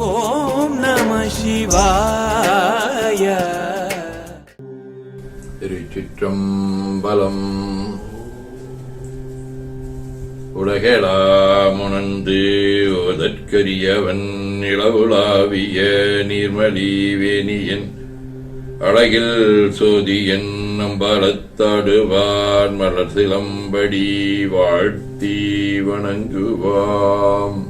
ஓம் நம சிவாய. திருச்சிற்றம்பலம். உலகெலாமுணர்ந்து ஓதற்கரியவன் இளவுலாவிய நீர்மலி வேணியன் அழகில் சோதியன் அம்பலத்தாடுவான் மலர் சிலம்படி வாழ்த்தி வணங்குவாம்.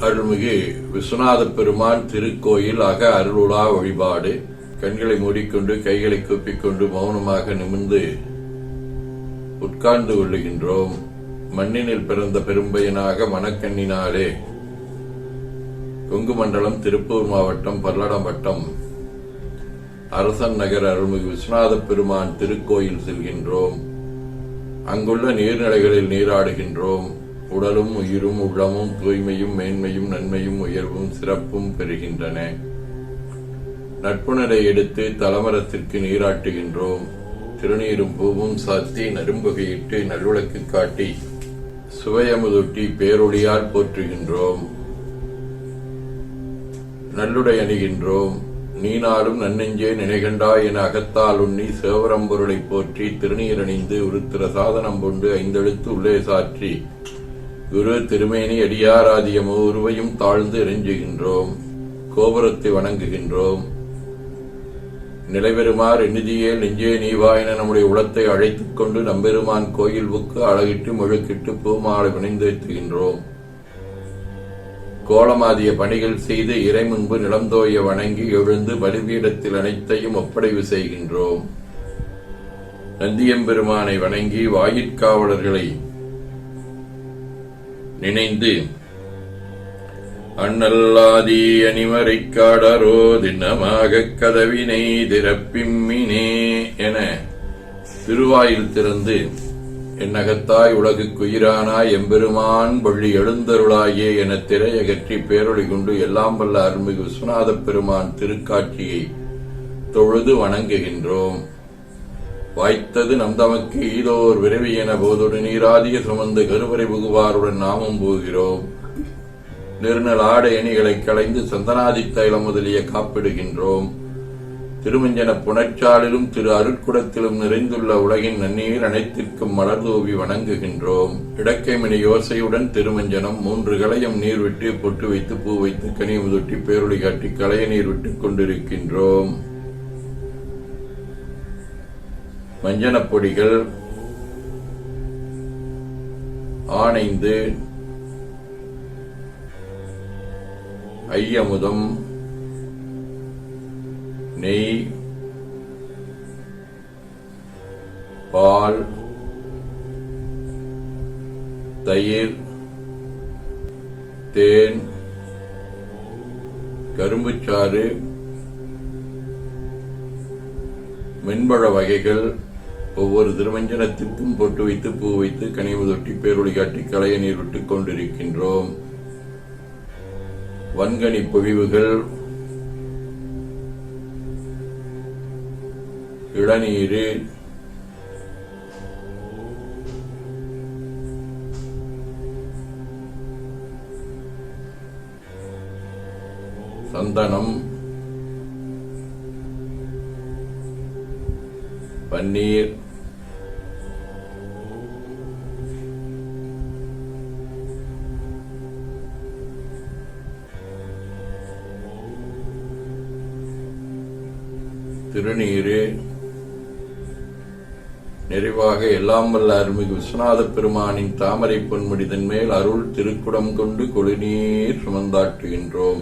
அருள்மிகு விஸ்வநாத பெருமான் திருக்கோயில் அக அருளுலா வழிபாடு. கண்களை மூடிக்கொண்டு கைகளை கூப்பிக்கொண்டு மௌனமாக நிமிர்ந்து உட்கார்ந்து கொள்ளுகின்றோம். மண்ணினில் பிறந்த பெரும்பயனாக மணக்கண்ணினாலே கொங்கு மண்டலம் திருப்பூர் மாவட்டம் பல்லடம் வட்டம் அரசன் நகர் அருள்மிகு விஸ்வநாத பெருமான் திருக்கோயில் செல்கின்றோம். அங்குள்ள நீர்நிலைகளில் நீராடுகின்றோம். உடலும் உயிரும் உள்ளமும் தூய்மையும் மேன்மையும் நன்மையும் உயர்வும் சிறப்பும் பெறுகின்றன. நட்புணரை எடுத்து தலமரத்திற்கு நீராட்டுகின்றோம். திருநீரும் பூவும் சாத்தி நரும்புகையிட்டு நல்லுளக்கு காட்டி சுவையமுதொட்டி பேரொழியால் போற்றுகின்றோம். நல்லுடை அணிகின்றோம். நீனாலும் நன்னெஞ்சே நினைகண்டாய் என அகத்தால் உண்ணி சேவரம்பொருளை போற்றி திருநீரணிந்து உருத்திர சாதனம் கொண்டு ஐந்தெழுத்து உள்ளே சாற்றி குரு திருமேனி அடியாராதியமோ உருவையும் தாழ்ந்து இறைஞ்சுகின்றோம். கோபுரத்தை வணங்குகின்றோம். நிலைபெறுமாறு எண்ணிதியே நெஞ்சே நீவாயின நம்முடைய உளத்தை அழைத்துக் கொண்டு நம்பெருமான் கோயில் புக்கு அழகிட்டு முழுக்கிட்டு பூமாலை வினைந்தேத்துகின்றோம். கோலமாதிய பணிகள் செய்து இறை முன்பு நிலந்தோய வணங்கி எழுந்து பலிபீடத்தில் அனைத்தையும் ஒப்படைவு செய்கின்றோம். நந்தியம்பெருமானை வணங்கி வாயிற்காவலர்களை நினைந்து அண்ணல்லாதி அணிமறை காடரோ தினமாக கதவினை திறப்பிம்மினே என திருவாயில் திறந்து என்னகத்தாய் உலகுக்குயிரானாய் எம்பெருமான் வள்ளி எழுந்தருளாயே என திரையகற்றி பேரொளி கொண்டு எல்லாம் வல்ல அருள்மிகு விஸ்வநாத பெருமான் திருக்காட்சியை தொழுது வணங்குகின்றோம். வாய்த்தது நம் தமக்கு ஈதோர் விரைவி என போதொரு நீராதிய சுமந்து கருவறை புகுவாருடன் நாமும் போகிறோம். நெருநல் ஆடை அணிகளை களைந்து சந்தனாதி தைலம் முதலிய காப்பிடுகின்றோம். திருமஞ்சன புனச்சாலிலும் திரு அருட்குடத்திலும் நிறைந்துள்ள உலகின் நன்னீர் அனைத்திற்கும் மலர்தூவி வணங்குகின்றோம். இடக்கைமணி யோசையுடன் திருமஞ்சனம் 3 களையம் நீர் விட்டு பொட்டு வைத்து பூ வைத்து கனி முதுட்டி பேரொளி காட்டி களைய நீர் விட்டுக் கொண்டிருக்கின்றோம். மஞ்சனப் பொடிகள் ஆனைந்து ஐயமுதம் நெய் பால் தயிர் தேன் கரும்புச்சாறு மென்பழ வகைகள் ஒவ்வொரு திருமஞ்சனத்திற்கும் பொட்டு வைத்து பூ வைத்து கனிமுதொட்டி பேரொளி காட்டி களைய நீர் விட்டுக் கொண்டிருக்கின்றோம். வன்கனி பொழிவுகள் இளநீர் சந்தனம் பன்னீர் திருநீரு நிறைவாக எல்லாம் வல்ல அருள்மிகு விஸ்வநாத பெருமானின் தாமரை பொன்முடிதன் மேல் அருள் திருக்குடம் கொண்டு கொழுநீர் சுமந்தாட்டுகின்றோம்.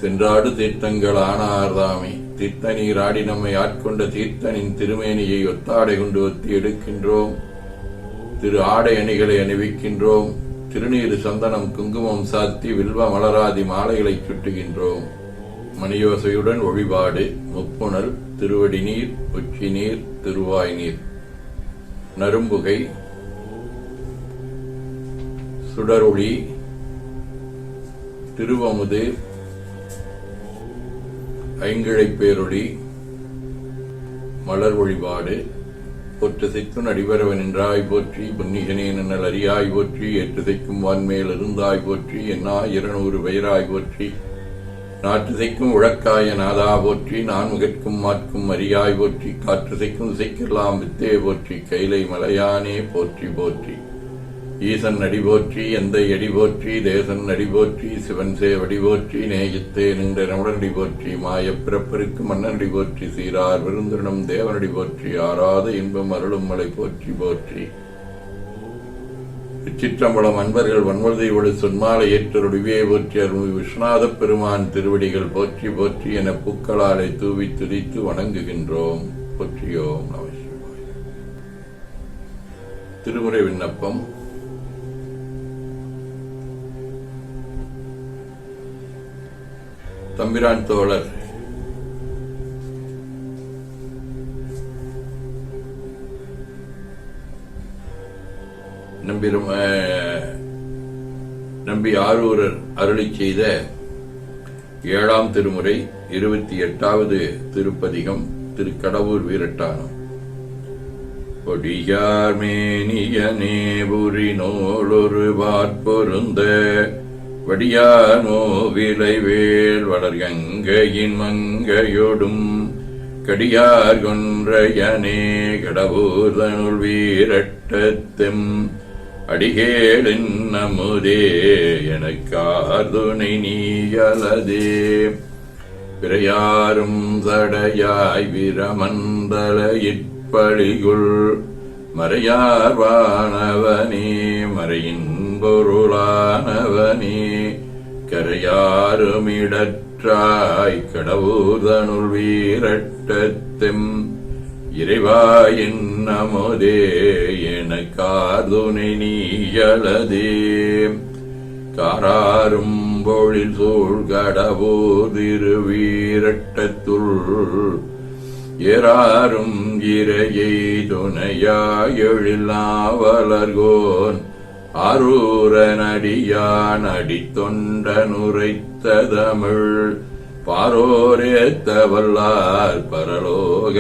சென்றாடு தீர்த்தங்கள் ஆனார்தாமே தீர்த்த நீராடி நம்மை ஆட்கொண்ட தீர்த்தனின் திருமேனியை ஒத்தாடை கொண்டு ஒத்தி எடுக்கின்றோம். திரு ஆடை அணிகளை அணிவிக்கின்றோம். திருநீரு சந்தனம் குங்குமம் சாத்தி வில்வ மலராதி மாலைகளை சுட்டுகின்றோம். மணியோசையுடன் வழிபாடு முப்புணல் திருவடி நீர் உச்சி நீர் திருவாய் நீர் நரும்புகை சுடரொளி திருவமுது ஐங்கிழை பேரொளி மலர் வழிபாடு போற்றசைக்கும் அடிபரவன் என்றாய் போற்றி, புன்னிகனே நன்னல் அறியாய் போற்றி, ஏற்றுசைக்கும் வான்மேல் இருந்தாய் போற்றி, என்னா 200 பெயராய் போற்றி, நாற்றுசைக்கும் உழக்காய நாதா போற்றி, நான் முகற்கும் மாற்கும் அறியாய் போற்றி, காற்றுசைக்கும் இசைக்கெல்லாம் வித்தே போற்றி, கைலை மலையானே போற்றி போற்றி. ஈசன் அடி போற்றி, எந்தை அடி போற்றி, தேசன் அடி போற்றி, சிவன் சேவடி போற்றி, நேயத்தே நின்ற ரமணனடி போற்றி, மாயப் பிறப்பருக்கு மன்னனடி போற்றி, சீரார் விருந்தினம் தேவனடி போற்றி, ஆறாத இன்பம் அருளும் மலை போற்றி போற்றி. சிற்றம்பலம் அன்பர்கள் வன்மொழி ஒளி சொன்மாலை ஏற்றருடிவே போற்றி, அருள்மிகு விஸ்வநாத பெருமான் திருவடிகள் போற்றி போற்றி என பூக்களாலை தூவி துதித்து வணங்குகின்றோம். போற்றியோம் நம சிவாய. திருமுறை விண்ணப்பம். தம்பிரான் தோழர் நம்பி ஆரூரர் அருளிச் செய்த 7ஆம் திருமுறை 28வது திருப்பதிகம் திருக்கடவூர் வீரட்டானம். பொடியார் மேனியனே புரி நூலொரு வாற்பொருந்த வடியானோ விளைவேல் வளர்கங்கையின் மங்கையொடும் கடியார் கொன்றையனே கடவுதனுள் வீரட்டத்தெம் அடிகேளின் நமுதே எனக்கார்துணை நீயலதே பிறையாரும் சடையாய் விரமந்தல இற்பழிகுள் மறையார் வானவனே மறையின் பொருளானவனே கரையாருமிடற்றாய் கடவுதனுள் வீரட்டத்தெம் இறைவாயின் நமதே எனக்கார்துணை நீயலதே காராரும் பொழில் சூழ் கடவுர் திருவீரட்டத்துள் ஏறாரும் இறையை துணையாயெழிலாவலர்கோன் ஆரூரனடியான் அடித்தொண்டனுரைத்த தமிழ் பாரோரேத்தவல்லார் பரலோக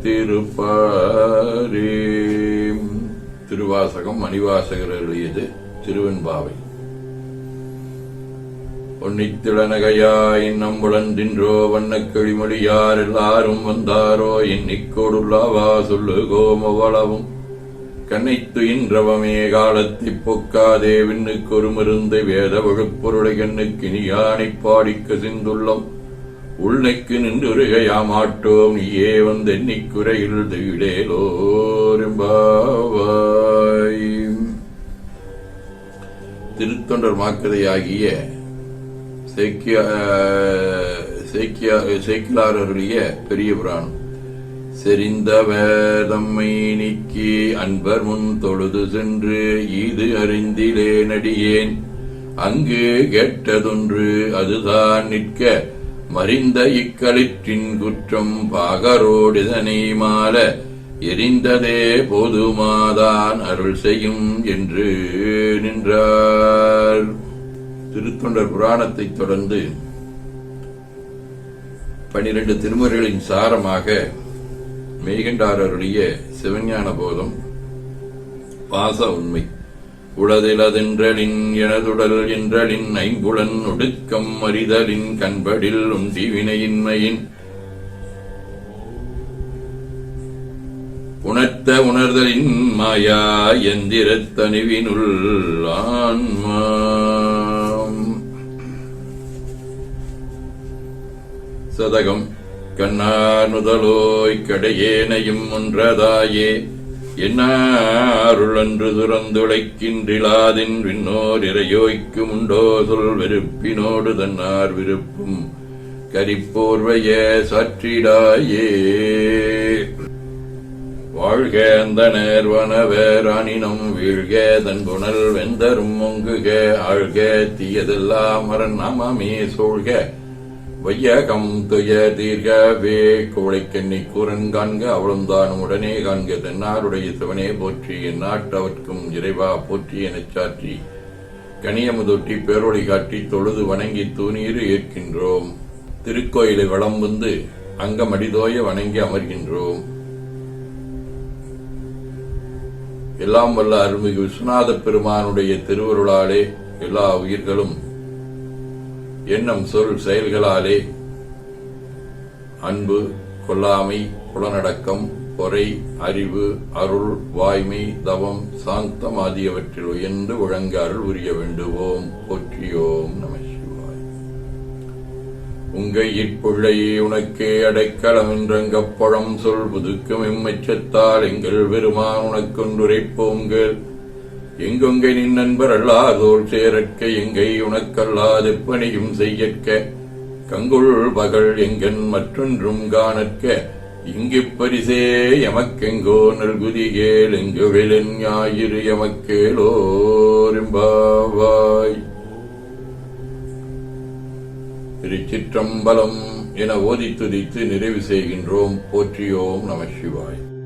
திருப்பாரே. திருவாசகம் மணிவாசகர் எழுதியது. திருவெண்பாவை. ஒன்னித்திளநகையாய் நம்புழந்தின்றோ வண்ணக் கிளிமொழியார் எல்லாரும் வந்தாரோ எண்ணிக்கோடுள்ளாவா சொல்லுகோம் அவ்வளவும் கண்ணைத்து இன்றவமே காலத்தைப் பொக்காதே விண்ணுக்கொரு மருந்து வேத வழுப்பொருளை கண்ணுக்கு நீயானைப் பாடிக்க சிந்துள்ளம் உள்நெக்கு நின்றுரையாமாட்டோம் நீயே வந்து எண்ணிக்குறையில் திடேலோரும்பாவாய். திருத்தொண்டர் மாக்கதையாகிய சேக்கிலாரருடைய பெரிய புராணம். செறிந்தவர் தம்மை நீக்கி அன்பர் முன் தொழுது சென்று ஈது அறிந்திலே நடியேன் அங்கு கேட்டதொன்று அதுதான் நிற்க மறிந்த இக்களிற்றின் குற்றம் பாகரோடிதனை மால எரிந்ததே போதுமாதான் அருள் செய்யும் என்று நின்றார். திருத்தொண்டர் புராணத்தைத் தொடர்ந்து 12 திருமுறைகளின் சாரமாக மெய்கண்டாரருடைய சிவஞான போதம் பாச உண்மை உளதிலதென்றலின் எனதுடல் என்றலின் ஐம்புலன் ஒடுக்கம் அறிதலின் கண்படில் உண்டிவினையின்மையின் உணர்த்த உணர்தலின் மாயா எந்திரத் தனிவினுள் ஆன்மா. சதகம். கண்ணார் முதலோய் கடையேனையும் ஒன்றதாயே என்னாருளன்று துறந்துழைக்கின்றிலாதின் விண்ணோர் இறையோய்க்கு உண்டோ சொல் வெறுப்பினோடு தன்னார் விருப்பும் கரிப்போர்வைய சாற்றிடாயே. வாழ்க அந்தனர் வனவர் ஆனினம் வீழ்க தன் புனல் வெந்தரும் ஒங்குக ஆழ்க தீயதெல்லாம் மரன் நாமமே சோழ்க வையகம் துய தீர்கவே கோழைக்கண்ணி கூரன் காண்க அவளும்தானும் உடனே காண்க தென்னாருடைய சிவனே போற்றி எந்நாட்டவர்க்கும் இறைவா போற்றி எனச் சாற்றி கனியமுதொட்டி பேரொளி காட்டி தொழுது வணங்கி தூணீறு ஏற்கின்றோம். திருக்கோயிலை வலம் வந்து அங்கமடிதோய வணங்கி அமர்கின்றோம். எல்லாம் வல்ல அருள்மிகு விஸ்வநாத பெருமானுடைய திருவருளாலே எல்லா உயிர்களும் எண்ணம் சொல் செயல்களாலே அன்பு, கொல்லாமை, புலனடக்கம், பொறை, அறிவு, அருள், வாய்மை, தவம், சாந்தம் ஆகியவற்றில் உயர்ந்து ஒழங்க அருள் உரிய வேண்டுவோம். போற்றியோம் நம சிவாய். உங்கையிற்புள்ளையே உனக்கே அடைக்கலம் என்றங்கப்பழம் சொல் புதுக்கும் எம்மெச்சத்தால் எங்கள் பெருமான் உனக்கொன்றுரைப்போங்கள். எங்கொங்கை நின் நண்பர் அல்லாதோர் சேரற்க எங்கை உனக்கல்லாது பணியும் செய்யற்க கங்குள் பகல் எங்கன் மற்றொன்றும் காணற்க இங்குப் பரிசே எமக்கெங்கோ நல்குதிகேல் எங்குவிலின் ஞாயிறு எமக்கேலோரிம்பாவாய். திருச்சிற்றம்பலம் என ஓதித்துதித்து நிறைவு செய்கின்றோம். போற்றியோம் நம சிவாய்.